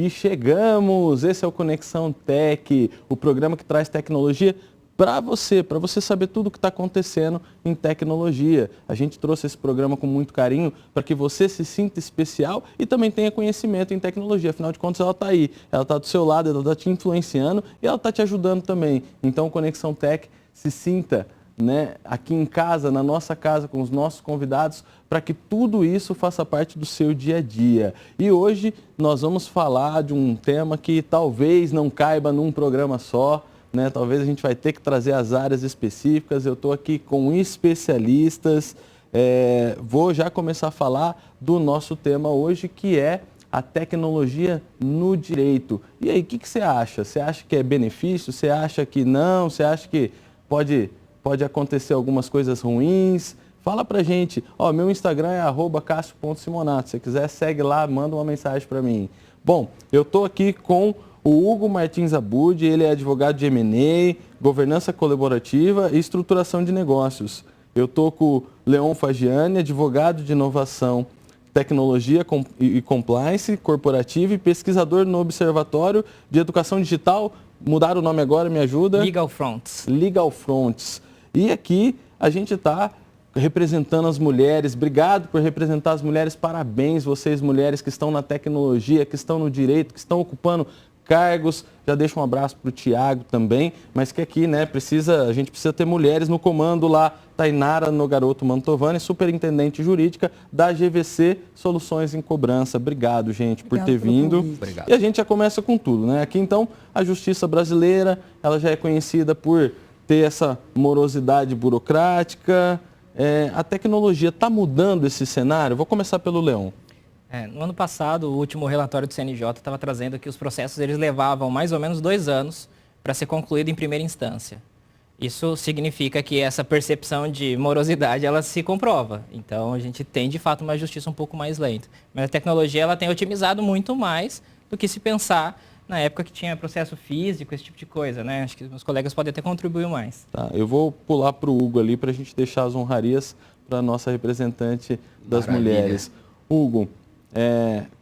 E chegamos! Esse é o Conexão Tech, o programa que traz tecnologia para você saber tudo o que está acontecendo em tecnologia. A gente trouxe esse programa com muito carinho para que você se sinta especial e também tenha conhecimento em tecnologia. Afinal de contas, ela está aí, ela está do seu lado, ela está te influenciando e ela está te ajudando também. Então, Conexão Tech, se sinta, né, aqui em casa, na nossa casa, com os nossos convidados, para que tudo isso faça parte do seu dia a dia. E hoje nós vamos falar de um tema que talvez não caiba num programa só, né? Talvez a gente vai ter que trazer as áreas específicas. Eu estou aqui com especialistas. Vou já começar a falar do nosso tema hoje, que é a tecnologia no direito. E aí, o que você acha? Você acha que é benefício? Você acha que não? Você acha que pode acontecer algumas coisas ruins? Fala pra gente. Meu Instagram é @cassio.simonato. Se você quiser, segue lá, manda uma mensagem para mim. Bom, eu estou aqui com o Hugo Martins Abud, ele é advogado de M&A, governança colaborativa e estruturação de negócios. Eu estou com o Leon Fagiani, advogado de inovação, tecnologia e compliance corporativa e pesquisador no Observatório de Educação Digital. Mudaram o nome agora, me ajuda? Legal Fronts. Legal Fronts. E aqui a gente está representando as mulheres. Obrigado por representar as mulheres. Parabéns, vocês mulheres que estão na tecnologia, que estão no direito, que estão ocupando cargos. Já deixo um abraço para o Tiago também, mas que aqui, né, a gente precisa ter mulheres no comando lá. Tainara Nogaroto Mantovani, superintendente jurídica da GVC Soluções em Cobrança. Obrigado, gente, por ter vindo. Obrigado. E a gente já começa com tudo, né? Aqui, então, a justiça brasileira, ela já é conhecida por ter essa morosidade burocrática. A tecnologia está mudando esse cenário? Vou começar pelo Leon. No ano passado, o último relatório do CNJ estava trazendo que os processos eles levavam mais ou menos 2 anos para ser concluído em primeira instância. Isso significa que essa percepção de morosidade ela se comprova. Então, a gente tem, de fato, uma justiça um pouco mais lenta. Mas a tecnologia ela tem otimizado muito mais do que se pensar na época que tinha processo físico, esse tipo de coisa, né? Acho que meus colegas podem até contribuir mais. Tá, eu vou pular para o Hugo ali para a gente deixar as honrarias para a nossa representante das mulheres. Hugo,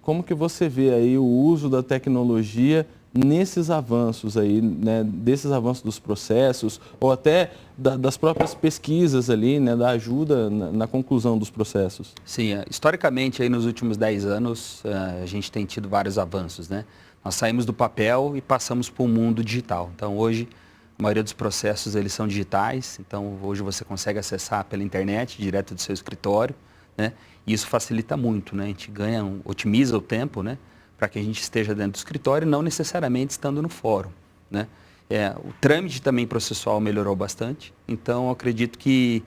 como que você vê aí o uso da tecnologia nesses avanços aí, né, desses avanços dos processos ou até das próprias pesquisas ali, né, da ajuda na conclusão dos processos? Sim, historicamente aí nos últimos 10 anos a gente tem tido vários avanços, né? Nós saímos do papel e passamos para o mundo digital. Então hoje a maioria dos processos eles são digitais, então hoje você consegue acessar pela internet, direto do seu escritório, né? E isso facilita muito, né? A gente otimiza o tempo, né? Para que a gente esteja dentro do escritório, não necessariamente estando no fórum, né? O trâmite também processual melhorou bastante, então eu acredito que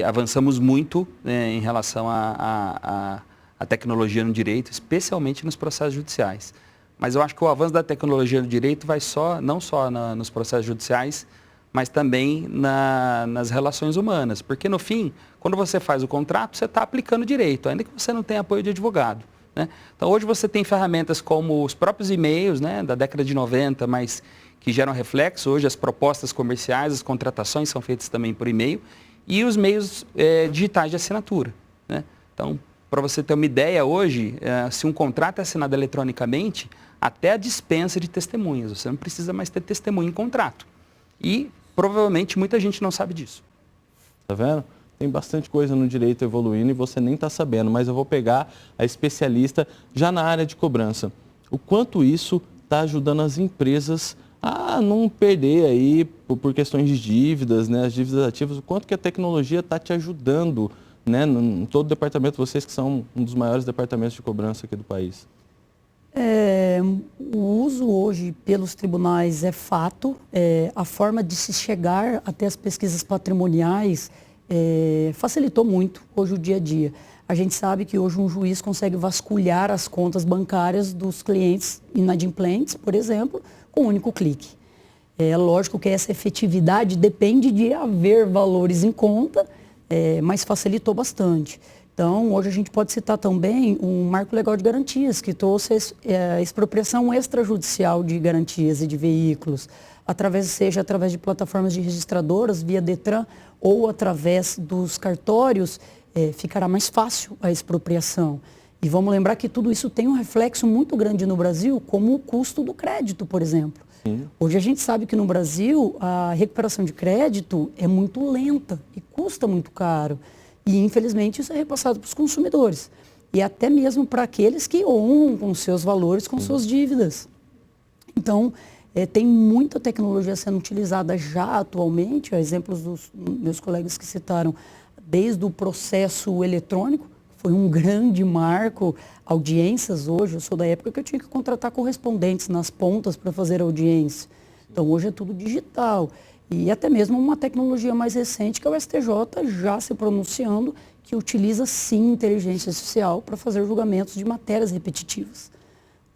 avançamos muito, né, em relação à tecnologia no direito, especialmente nos processos judiciais. Mas eu acho que o avanço da tecnologia no direito vai não só nos processos judiciais, mas também nas relações humanas. Porque, no fim, quando você faz o contrato, você está aplicando direito, ainda que você não tenha apoio de advogado, né? Então, hoje você tem ferramentas como os próprios e-mails, né, da década de 90, mas que geram reflexo. Hoje, as propostas comerciais, as contratações são feitas também por e-mail. E os meios digitais de assinatura, né? Então, para você ter uma ideia, hoje, se um contrato é assinado eletronicamente, até a dispensa de testemunhas. Você não precisa mais ter testemunha em contrato. E provavelmente muita gente não sabe disso. Tá vendo? Tem bastante coisa no direito evoluindo e você nem está sabendo, mas eu vou pegar a especialista já na área de cobrança. O quanto isso está ajudando as empresas a não perder aí por questões de dívidas, né, as dívidas ativas, o quanto que a tecnologia está te ajudando, né, em todo o departamento, vocês que são um dos maiores departamentos de cobrança aqui do país. O uso hoje pelos tribunais é fato, a forma de se chegar até as pesquisas patrimoniais facilitou muito hoje o dia a dia. A gente sabe que hoje um juiz consegue vasculhar as contas bancárias dos clientes inadimplentes, por exemplo, com um único clique. É lógico que essa efetividade depende de haver valores em conta, mas facilitou bastante. Então, hoje a gente pode citar também um marco legal de garantias, que trouxe a expropriação extrajudicial de garantias e de veículos, seja através de plataformas de registradoras, via Detran, ou através dos cartórios, ficará mais fácil a expropriação. E vamos lembrar que tudo isso tem um reflexo muito grande no Brasil, como o custo do crédito, por exemplo. Sim. Hoje a gente sabe que no Brasil a recuperação de crédito é muito lenta e custa muito caro. E infelizmente isso é repassado para os consumidores. E até mesmo para aqueles que honram com seus valores, com suas dívidas. Então, tem muita tecnologia sendo utilizada já atualmente, exemplos dos meus colegas que citaram, desde o processo eletrônico, foi um grande marco, audiências hoje, eu sou da época que eu tinha que contratar correspondentes nas pontas para fazer audiência. Então hoje é tudo digital. E até mesmo uma tecnologia mais recente que é o STJ já se pronunciando que utiliza sim inteligência artificial para fazer julgamentos de matérias repetitivas.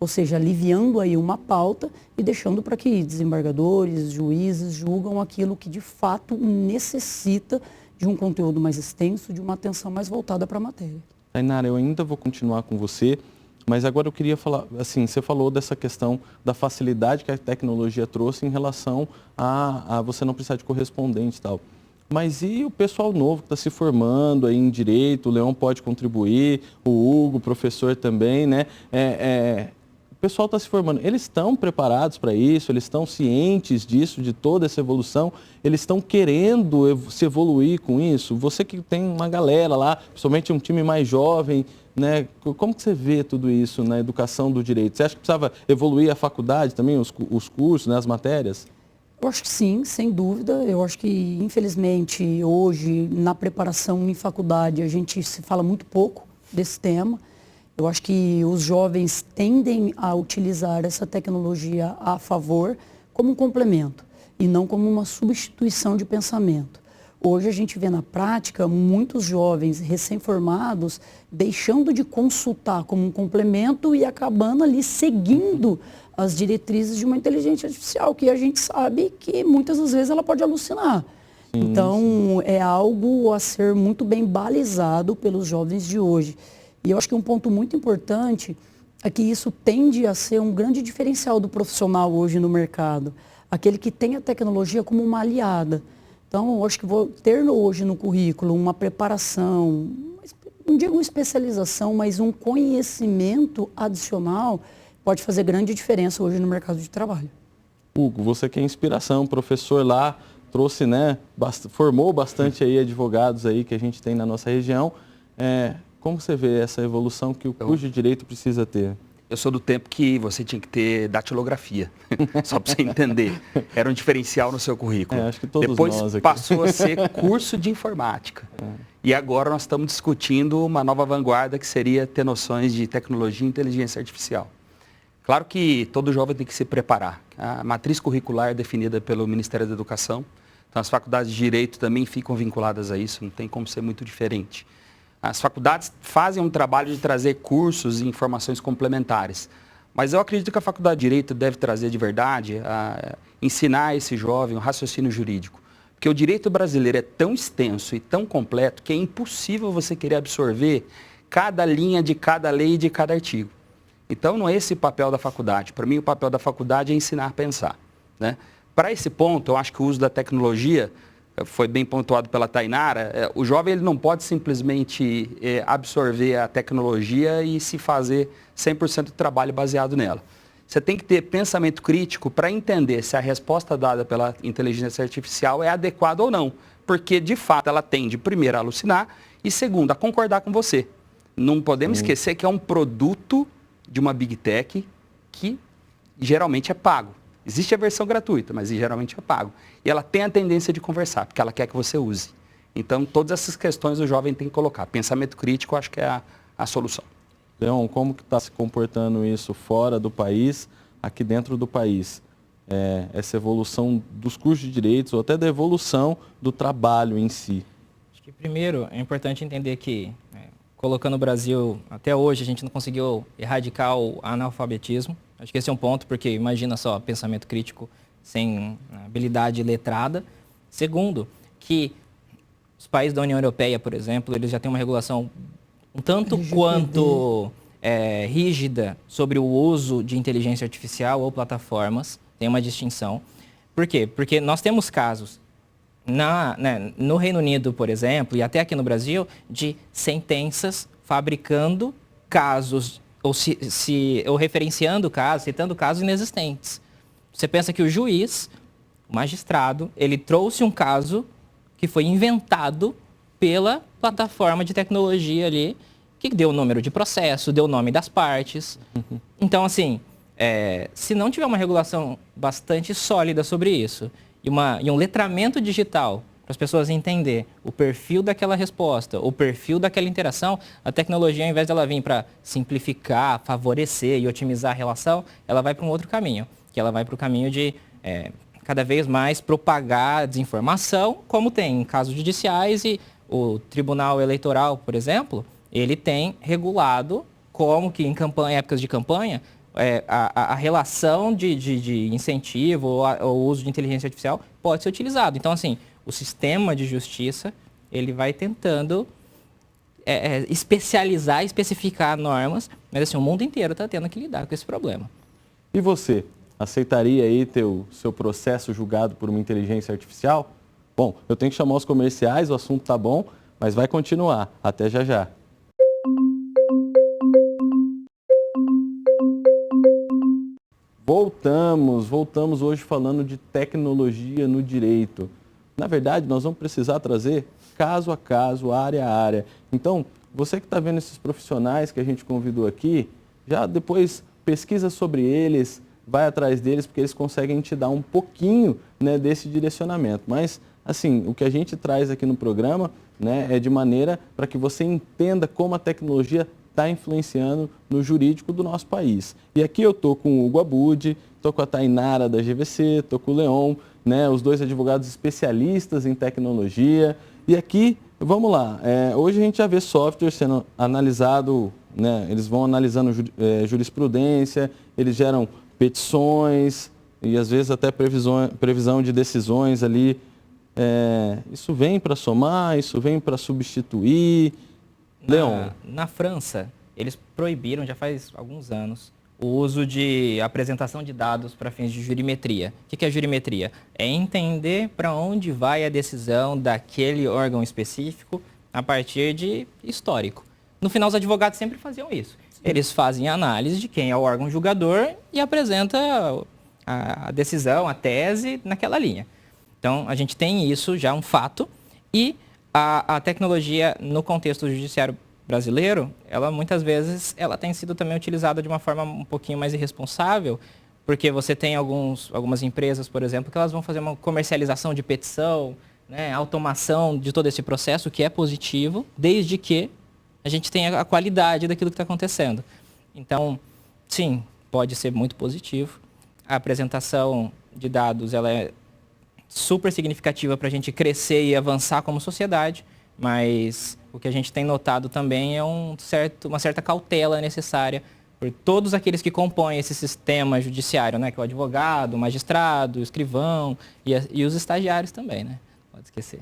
Ou seja, aliviando aí uma pauta e deixando para que desembargadores, juízes julgam aquilo que de fato necessita de um conteúdo mais extenso, de uma atenção mais voltada para a matéria. Tainara, eu ainda vou continuar com você, mas agora eu queria falar, assim, você falou dessa questão da facilidade que a tecnologia trouxe em relação a você não precisar de correspondente e tal. Mas e o pessoal novo que está se formando aí em Direito, o Leão pode contribuir, o Hugo, o professor também, né? O pessoal está se formando, eles estão preparados para isso, eles estão cientes disso, de toda essa evolução, eles estão querendo se evoluir com isso? Você que tem uma galera lá, principalmente um time mais jovem, né? Como que você vê tudo isso na educação do direito? Você acha que precisava evoluir a faculdade também, os cursos, né, as matérias? Eu acho que sim, sem dúvida. Eu acho que, infelizmente, hoje, na preparação em faculdade, a gente se fala muito pouco desse tema. Eu acho que os jovens tendem a utilizar essa tecnologia a favor como um complemento e não como uma substituição de pensamento. Hoje a gente vê na prática muitos jovens recém-formados deixando de consultar como um complemento e acabando ali seguindo as diretrizes de uma inteligência artificial, que a gente sabe que muitas das vezes ela pode alucinar. Sim, então, é algo a ser muito bem balizado pelos jovens de hoje. E eu acho que um ponto muito importante é que isso tende a ser um grande diferencial do profissional hoje no mercado. Aquele que tem a tecnologia como uma aliada. Então, eu acho que vou ter hoje no currículo uma preparação, não digo especialização, mas um conhecimento adicional pode fazer grande diferença hoje no mercado de trabalho. Hugo, você que é inspiração, professor lá, trouxe, né, formou bastante aí advogados aí que a gente tem na nossa região. Como você vê essa evolução que o curso de Direito precisa ter? Eu sou do tempo que você tinha que ter datilografia, só para você entender. Era um diferencial no seu currículo. Acho que todos Depois nós aqui. Passou a ser curso de informática. E agora nós estamos discutindo uma nova vanguarda que seria ter noções de tecnologia e inteligência artificial. Claro que todo jovem tem que se preparar. A matriz curricular é definida pelo Ministério da Educação. Então as faculdades de Direito também ficam vinculadas a isso, não tem como ser muito diferente. As faculdades fazem um trabalho de trazer cursos e informações complementares. Mas eu acredito que a Faculdade de Direito deve trazer de verdade, ensinar esse jovem o raciocínio jurídico. Porque o direito brasileiro é tão extenso e tão completo que é impossível você querer absorver cada linha de cada lei e de cada artigo. Então não é esse o papel da faculdade. Para mim o papel da faculdade é ensinar a pensar, né? Para esse ponto, eu acho que o uso da tecnologia foi bem pontuado pela Tainara, o jovem ele não pode simplesmente absorver a tecnologia e se fazer 100% do trabalho baseado nela. Você tem que ter pensamento crítico para entender se a resposta dada pela inteligência artificial é adequada ou não, porque de fato ela tende, primeiro, a alucinar e segundo, a concordar com você. Não podemos esquecer que é um produto de uma Big Tech que geralmente é pago. Existe a versão gratuita, mas geralmente é pago. E ela tem a tendência de conversar, porque ela quer que você use. Então, todas essas questões o jovem tem que colocar. Pensamento crítico, acho que é a solução. Leão, como que está se comportando isso fora do país, aqui dentro do país? Essa evolução dos cursos de direitos ou até da evolução do trabalho em si? Acho que primeiro é importante entender que, colocando o Brasil, até hoje a gente não conseguiu erradicar o analfabetismo. Acho que esse é um ponto, porque imagina só, pensamento crítico sem habilidade letrada. Segundo, que os países da União Europeia, por exemplo, eles já têm uma regulação um tanto quanto rígida sobre o uso de inteligência artificial ou plataformas. Tem uma distinção. Por quê? Porque nós temos casos no Reino Unido, por exemplo, e até aqui no Brasil, de sentenças fabricando casos, ou referenciando casos, citando casos inexistentes. Você pensa que o juiz, o magistrado, ele trouxe um caso que foi inventado pela plataforma de tecnologia ali, que deu o número de processo, deu o nome das partes. Então, assim, se não tiver uma regulação bastante sólida sobre isso e um letramento digital para as pessoas entenderem o perfil daquela resposta, o perfil daquela interação, a tecnologia, ao invés dela vir para simplificar, favorecer e otimizar a relação, ela vai para um outro caminho, que ela vai para o caminho de cada vez mais propagar desinformação, como tem em casos judiciais, e o Tribunal Eleitoral, por exemplo, ele tem regulado como que em épocas de campanha, a relação de incentivo ou uso de inteligência artificial pode ser utilizado. Então, assim, o sistema de justiça, ele vai tentando especificar normas, mas assim, o mundo inteiro está tendo que lidar com esse problema. E você, aceitaria aí ter o seu processo julgado por uma inteligência artificial? Bom, eu tenho que chamar os comerciais, o assunto tá bom, mas vai continuar. Até já já. Voltamos hoje falando de tecnologia no direito. Na verdade, nós vamos precisar trazer caso a caso, área a área. Então, você que está vendo esses profissionais que a gente convidou aqui, já depois pesquisa sobre eles, vai atrás deles, porque eles conseguem te dar um pouquinho, né, desse direcionamento. Mas, assim, o que a gente traz aqui no programa, né, é de maneira para que você entenda como a tecnologia está influenciando no jurídico do nosso país. E aqui eu estou com o Hugo Abud, estou com a Tainara da GVC, estou com o Leon, né, os dois advogados especialistas em tecnologia. E aqui, vamos lá, hoje a gente já vê software sendo analisado, né, eles vão analisando jurisprudência, eles geram petições e às vezes até previsão de decisões ali. Isso vem para somar, isso vem para substituir. Leon. Na França, eles proibiram já faz alguns anos o uso de apresentação de dados para fins de jurimetria. O que é jurimetria? É entender para onde vai a decisão daquele órgão específico a partir de histórico. No final, os advogados sempre faziam isso. Eles fazem a análise de quem é o órgão julgador e apresenta a decisão, a tese naquela linha. Então, a gente tem isso já, um fato, e a tecnologia no contexto judiciário brasileiro, ela muitas vezes tem sido também utilizada de uma forma um pouquinho mais irresponsável, porque você tem algumas empresas, por exemplo, que elas vão fazer uma comercialização de petição, né, automação de todo esse processo, que é positivo, desde que a gente tenha a qualidade daquilo que está acontecendo. Então, sim, pode ser muito positivo. A apresentação de dados, ela é super significativa para a gente crescer e avançar como sociedade, mas o que a gente tem notado também é uma certa cautela necessária por todos aqueles que compõem esse sistema judiciário, né, que é o advogado, o magistrado, o escrivão e os estagiários também, né? Pode esquecer.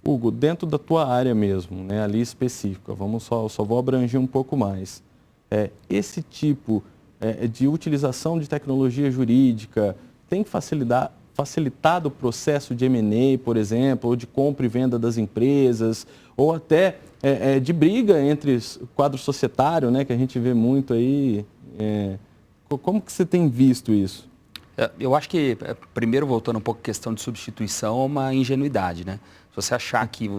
Hugo, dentro da tua área mesmo, né, ali específica, só vou abranger um pouco mais. Esse tipo de utilização de tecnologia jurídica tem facilitado o processo de M&A, por exemplo, ou de compra e venda das empresas, ou até de briga entre o quadro societário, né, que a gente vê muito aí. Como que você tem visto isso? Eu acho que, primeiro, voltando um pouco à questão de substituição, é uma ingenuidade, né? Se você achar que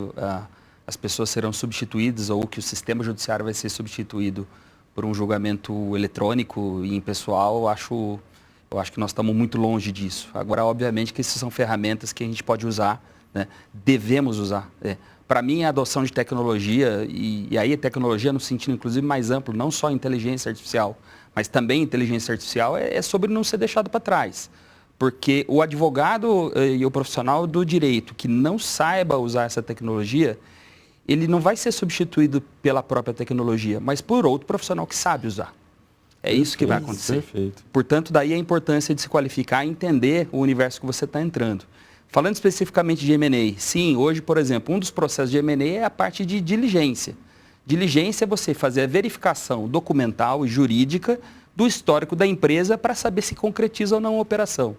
as pessoas serão substituídas ou que o sistema judiciário vai ser substituído por um julgamento eletrônico e impessoal, eu acho que nós estamos muito longe disso. Agora, obviamente, que essas são ferramentas que a gente pode usar, né? Devemos usar. Para mim, a adoção de tecnologia, e aí a tecnologia no sentido, inclusive, mais amplo, não só inteligência artificial, mas também inteligência artificial, é sobre não ser deixado para trás. Porque o advogado e o profissional do direito que não saiba usar essa tecnologia, ele não vai ser substituído pela própria tecnologia, mas por outro profissional que sabe usar. É isso que vai acontecer. Perfeito. Portanto, daí a importância de se qualificar e entender o universo que você está entrando. Falando especificamente de M&A, sim, hoje, por exemplo, um dos processos de M&A é a parte de diligência. Diligência é você fazer a verificação documental e jurídica do histórico da empresa para saber se concretiza ou não a operação.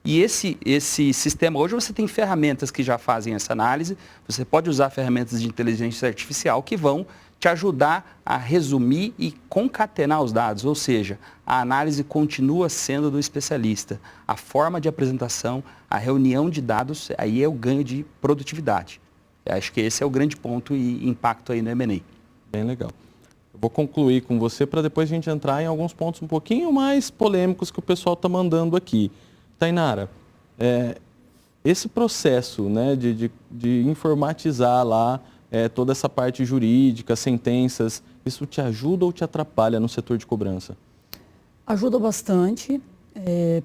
E esse sistema, hoje você tem ferramentas que já fazem essa análise, você pode usar ferramentas de inteligência artificial que vão te ajudar a resumir e concatenar os dados, ou seja, a análise continua sendo do especialista. A forma de apresentação, a reunião de dados, aí é o ganho de produtividade. Eu acho que esse é o grande ponto e impacto aí no M&A. Bem legal. Eu vou concluir com você para depois a gente entrar em alguns pontos um pouquinho mais polêmicos que o pessoal está mandando aqui. Tainara, esse processo, né, de informatizar lá toda essa parte jurídica, sentenças, isso te ajuda ou te atrapalha no setor de cobrança? Ajuda bastante,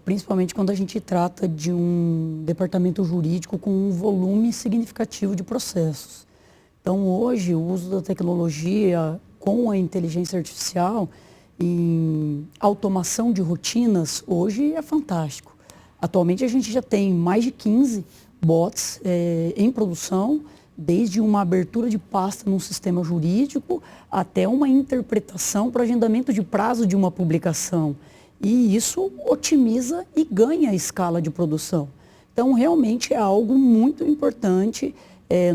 principalmente quando a gente trata de um departamento jurídico com um volume significativo de processos. Então, hoje, o uso da tecnologia com a inteligência artificial em automação de rotinas, hoje é fantástico. Atualmente, a gente já tem mais de 15 bots em produção, desde uma abertura de pasta num sistema jurídico até uma interpretação para agendamento de prazo de uma publicação. E isso otimiza e ganha a escala de produção. Então, realmente é algo muito importante.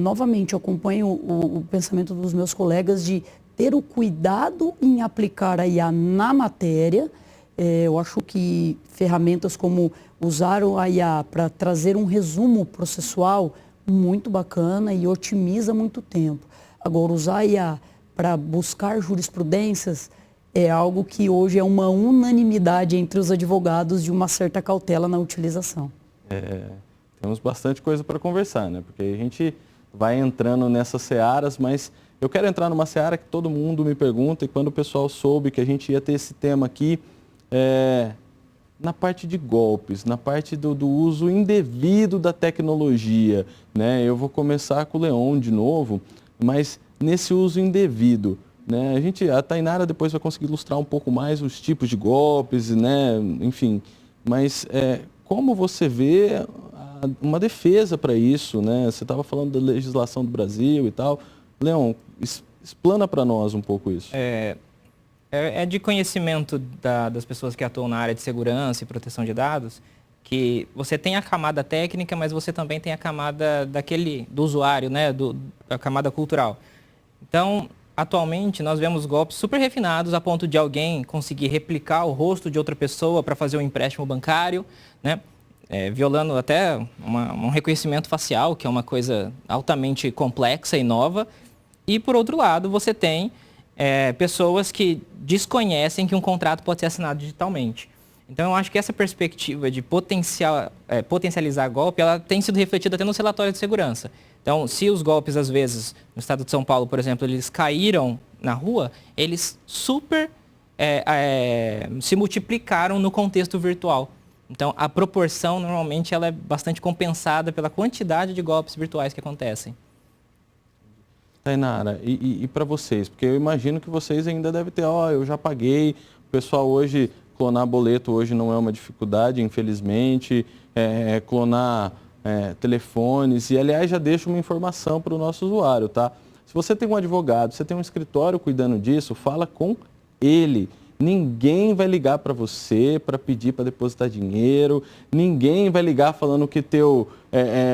Novamente, eu acompanho o pensamento dos meus colegas de ter o cuidado em aplicar a IA na matéria. Eu acho que ferramentas como usar a IA para trazer um resumo processual muito bacana e otimiza muito tempo. Agora, usar a IA para buscar jurisprudências é algo que hoje é uma unanimidade entre os advogados de uma certa cautela na utilização. Temos bastante coisa para conversar, né? Porque a gente vai entrando nessas searas, mas eu quero entrar numa seara que todo mundo me pergunta, e quando o pessoal soube que a gente ia ter esse tema aqui, na parte de golpes, na parte do uso indevido da tecnologia, né? Eu vou começar com o Leon de novo, mas nesse uso indevido, né? A Tainara depois vai conseguir ilustrar um pouco mais os tipos de golpes, né? Enfim, mas como você vê uma defesa para isso, né? Você estava falando da legislação do Brasil e tal. Leon, explana para nós um pouco isso. É de conhecimento das pessoas que atuam na área de segurança e proteção de dados, que você tem a camada técnica, mas você também tem a camada do usuário, né? A camada cultural. Então, atualmente, nós vemos golpes super refinados a ponto de alguém conseguir replicar o rosto de outra pessoa para fazer um empréstimo bancário, né? Violando até um reconhecimento facial, que é uma coisa altamente complexa e nova. E, por outro lado, você tem pessoas que desconhecem que um contrato pode ser assinado digitalmente. Então, eu acho que essa perspectiva de potencializar golpe, ela tem sido refletida até nos relatórios de segurança. Então, se os golpes, às vezes, no estado de São Paulo, por exemplo, eles caíram na rua, eles se multiplicaram no contexto virtual. Então, a proporção, normalmente, ela é bastante compensada pela quantidade de golpes virtuais que acontecem. Tainara, e para vocês? Porque eu imagino que vocês ainda devem ter, eu já paguei, o pessoal hoje, clonar boleto hoje não é uma dificuldade, infelizmente, clonar telefones, e aliás já deixa uma informação para o nosso usuário, tá? Se você tem um advogado, você tem um escritório cuidando disso, fala com ele. Ninguém vai ligar para você para pedir para depositar dinheiro, ninguém vai ligar falando que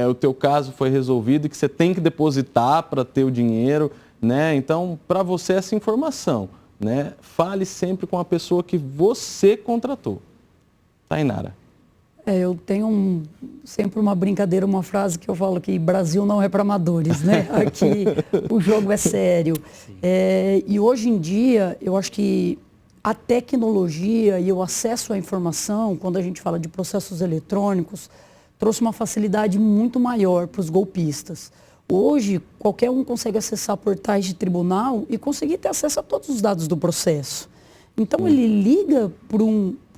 o teu caso foi resolvido e que você tem que depositar para ter o dinheiro, né? Então, para você essa informação, né? Fale sempre com a pessoa que você contratou. Tainara. Eu tenho sempre uma brincadeira, uma frase que eu falo que Brasil não é para amadores, né? Aqui o jogo é sério. E hoje em dia, eu acho que a tecnologia e o acesso à informação, quando a gente fala de processos eletrônicos, trouxe uma facilidade muito maior para os golpistas. Hoje, qualquer um consegue acessar portais de tribunal e conseguir ter acesso a todos os dados do processo. Então, ele liga para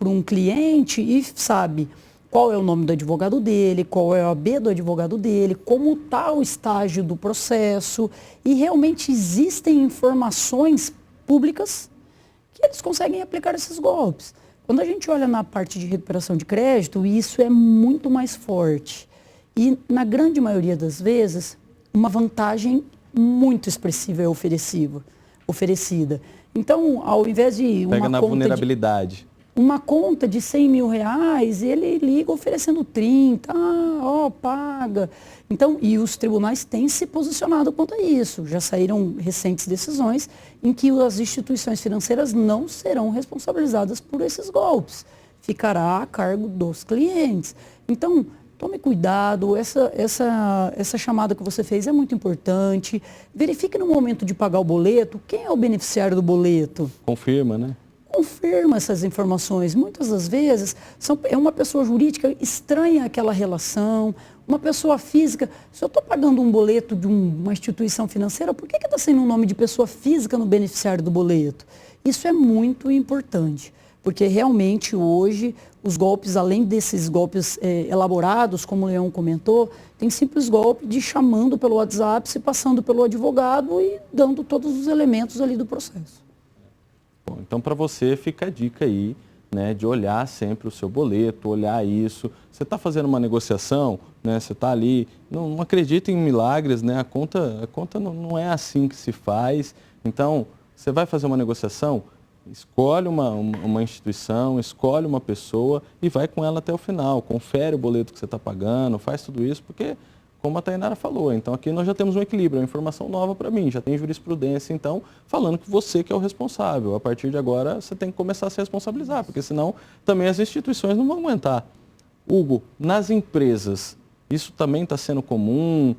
um cliente e sabe qual é o nome do advogado dele, qual é a OAB do advogado dele, como está o estágio do processo. E realmente existem informações públicas que eles conseguem aplicar esses golpes. Quando a gente olha na parte de recuperação de crédito, isso é muito mais forte. E, na grande maioria das vezes, uma vantagem muito expressiva é oferecida. Então, ao invés de uma Pega na conta vulnerabilidade. uma conta de 100 mil reais, ele liga oferecendo 30, paga. Então, e os tribunais têm se posicionado quanto a isso. Já saíram recentes decisões em que as instituições financeiras não serão responsabilizadas por esses golpes. Ficará a cargo dos clientes. Então, tome cuidado, essa chamada que você fez é muito importante. Verifique no momento de pagar o boleto, quem é o beneficiário do boleto? Confirma, né? Confirma essas informações. Muitas das vezes é uma pessoa jurídica, estranha aquela relação, uma pessoa física. Se eu estou pagando um boleto de uma instituição financeira, por que está sendo um nome de pessoa física no beneficiário do boleto? Isso é muito importante, porque realmente hoje os golpes, além desses golpes elaborados, como o Leão comentou, tem simples golpe de chamando pelo WhatsApp, se passando pelo advogado e dando todos os elementos ali do processo. Bom, então, para você, fica a dica aí, né, de olhar sempre o seu boleto, olhar isso. Você está fazendo uma negociação, né, você está ali, não acredita em milagres, né, a conta não é assim que se faz. Então, você vai fazer uma negociação, escolhe uma instituição, escolhe uma pessoa e vai com ela até o final. Confere o boleto que você está pagando, faz tudo isso, porque, como a Tainara falou, então aqui nós já temos um equilíbrio, é uma informação nova para mim, já tem jurisprudência, então, falando que você que é o responsável. A partir de agora, você tem que começar a se responsabilizar, porque senão também as instituições não vão aguentar. Hugo, nas empresas, isso também está sendo comum?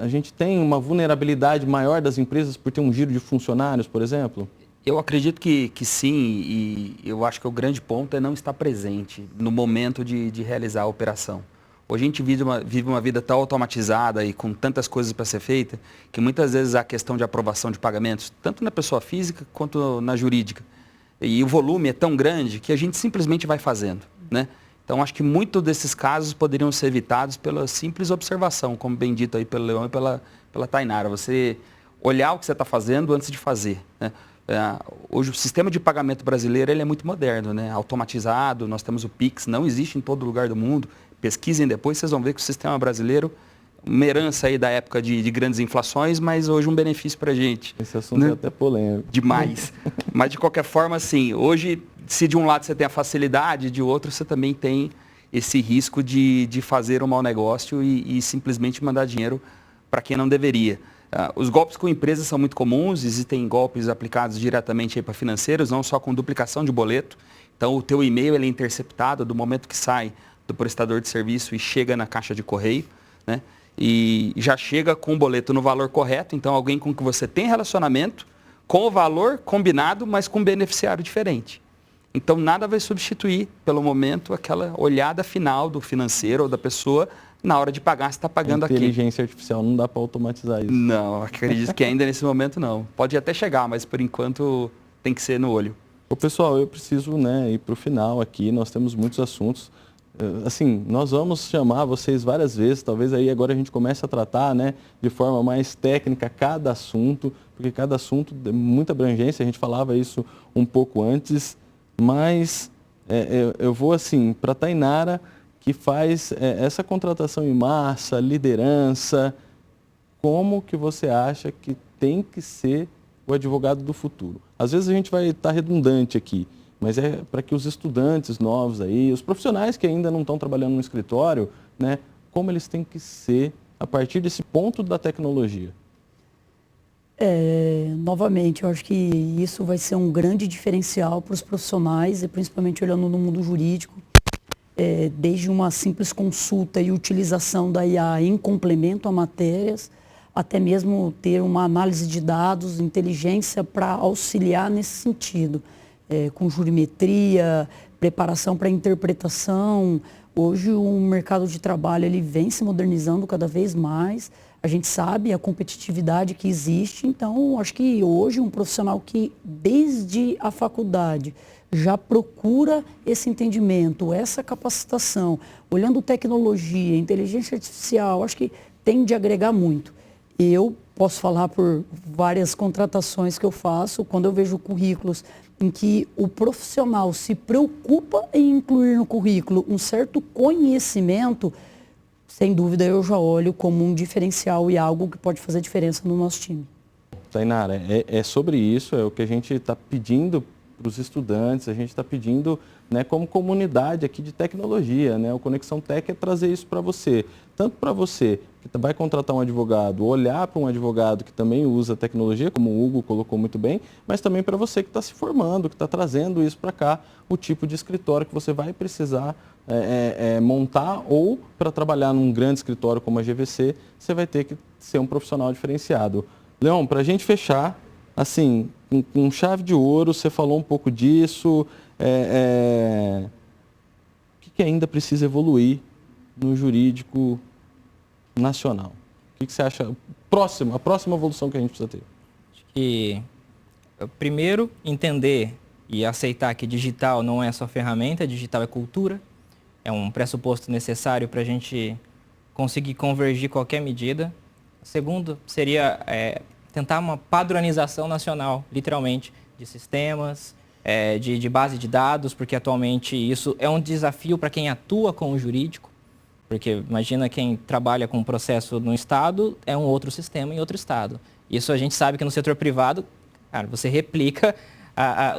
A gente tem uma vulnerabilidade maior das empresas por ter um giro de funcionários, por exemplo? Eu acredito que sim, e eu acho que o grande ponto é não estar presente no momento de realizar a operação. Hoje a gente vive uma vida tão automatizada e com tantas coisas para ser feita, que muitas vezes a questão de aprovação de pagamentos, tanto na pessoa física quanto na jurídica, e o volume é tão grande que a gente simplesmente vai fazendo, né? Então, acho que muitos desses casos poderiam ser evitados pela simples observação, como bem dito aí pelo Leão e pela Tainara. Você olhar o que você está fazendo antes de fazer, né? Hoje o sistema de pagamento brasileiro ele é muito moderno, né? Automatizado, nós temos o Pix, não existe em todo lugar do mundo. Pesquisem depois, vocês vão ver que o sistema brasileiro, uma herança aí da época de grandes inflações, mas hoje um benefício para a gente. Esse assunto é até polêmico. Demais. Mas de qualquer forma, assim, hoje, se de um lado você tem a facilidade, de outro você também tem esse risco de fazer um mau negócio e simplesmente mandar dinheiro para quem não deveria. Os golpes com empresas são muito comuns, existem golpes aplicados diretamente para financeiros, não só com duplicação de boleto. Então, o teu e-mail ele é interceptado do momento que sai do prestador de serviço e chega na caixa de correio, né? E já chega com o boleto no valor correto, então alguém com que você tem relacionamento, com o valor combinado, mas com um beneficiário diferente. Então, nada vai substituir, pelo momento, aquela olhada final do financeiro ou da pessoa na hora de pagar, se está pagando aqui. Inteligência artificial não dá para automatizar isso. Não, acredito que ainda nesse momento não. Pode até chegar, mas por enquanto tem que ser no olho. Ô, pessoal, eu preciso, né, ir para o final aqui, nós temos muitos assuntos. Assim, nós vamos chamar vocês várias vezes, talvez aí agora a gente comece a tratar, né, de forma mais técnica cada assunto, porque cada assunto tem muita abrangência, a gente falava isso um pouco antes, mas eu vou assim, para a Tainara, que faz essa contratação em massa, liderança, como que você acha que tem que ser o advogado do futuro? Às vezes a gente vai estar redundante aqui, mas é para que os estudantes novos aí, os profissionais que ainda não estão trabalhando no escritório, né, como eles têm que ser a partir desse ponto da tecnologia? Novamente, eu acho que isso vai ser um grande diferencial para os profissionais, e principalmente olhando no mundo jurídico, desde uma simples consulta e utilização da IA em complemento a matérias, até mesmo ter uma análise de dados, inteligência para auxiliar nesse sentido. Com jurimetria, preparação para interpretação. Hoje o mercado de trabalho ele vem se modernizando cada vez mais. A gente sabe a competitividade que existe, então acho que hoje um profissional que desde a faculdade já procura esse entendimento, essa capacitação, olhando tecnologia, inteligência artificial, acho que tem de agregar muito. Eu posso falar por várias contratações que eu faço, quando eu vejo currículos em que o profissional se preocupa em incluir no currículo um certo conhecimento, sem dúvida eu já olho como um diferencial e algo que pode fazer diferença no nosso time. Tainara, é sobre isso, é o que a gente está pedindo os estudantes, a gente está pedindo, né, como comunidade aqui de tecnologia, né? O Conexão Tech é trazer isso para você, tanto para você que vai contratar um advogado, olhar para um advogado que também usa tecnologia, como o Hugo colocou muito bem, mas também para você que está se formando, que está trazendo isso para cá, o tipo de escritório que você vai precisar montar, ou para trabalhar num grande escritório como a GVC, você vai ter que ser um profissional diferenciado. Leon, para a gente fechar, assim, com chave de ouro, você falou um pouco disso, o que ainda precisa evoluir no jurídico nacional? O que você acha? A próxima evolução que a gente precisa ter? Acho que, primeiro, entender e aceitar que digital não é só ferramenta, digital é cultura. É um pressuposto necessário para a gente conseguir convergir qualquer medida. Segundo, seria tentar uma padronização nacional, literalmente, de sistemas, de base de dados, porque atualmente isso é um desafio para quem atua com o jurídico. Porque imagina quem trabalha com um processo no estado, é um outro sistema em outro estado. Isso a gente sabe que no setor privado, cara, você replica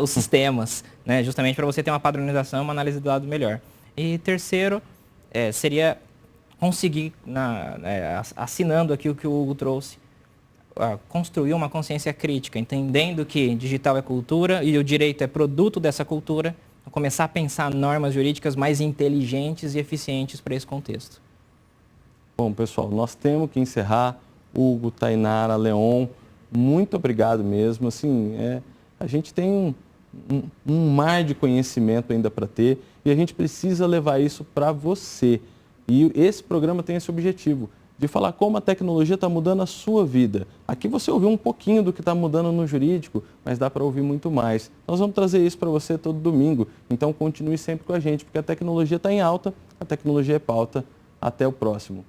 os sistemas, né, justamente para você ter uma padronização e uma análise de dados melhor. E terceiro, seria conseguir, assinando aqui o que o Hugo trouxe, construir uma consciência crítica, entendendo que digital é cultura e o direito é produto dessa cultura, começar a pensar normas jurídicas mais inteligentes e eficientes para esse contexto. Bom, pessoal, nós temos que encerrar. Hugo, Tainara, Leon, muito obrigado mesmo. Assim, a gente tem um mar de conhecimento ainda para ter e a gente precisa levar isso para você. E esse programa tem esse objetivo, de falar como a tecnologia está mudando a sua vida. Aqui você ouviu um pouquinho do que está mudando no jurídico, mas dá para ouvir muito mais. Nós vamos trazer isso para você todo domingo, então continue sempre com a gente, porque a tecnologia está em alta, a tecnologia é pauta. Até o próximo.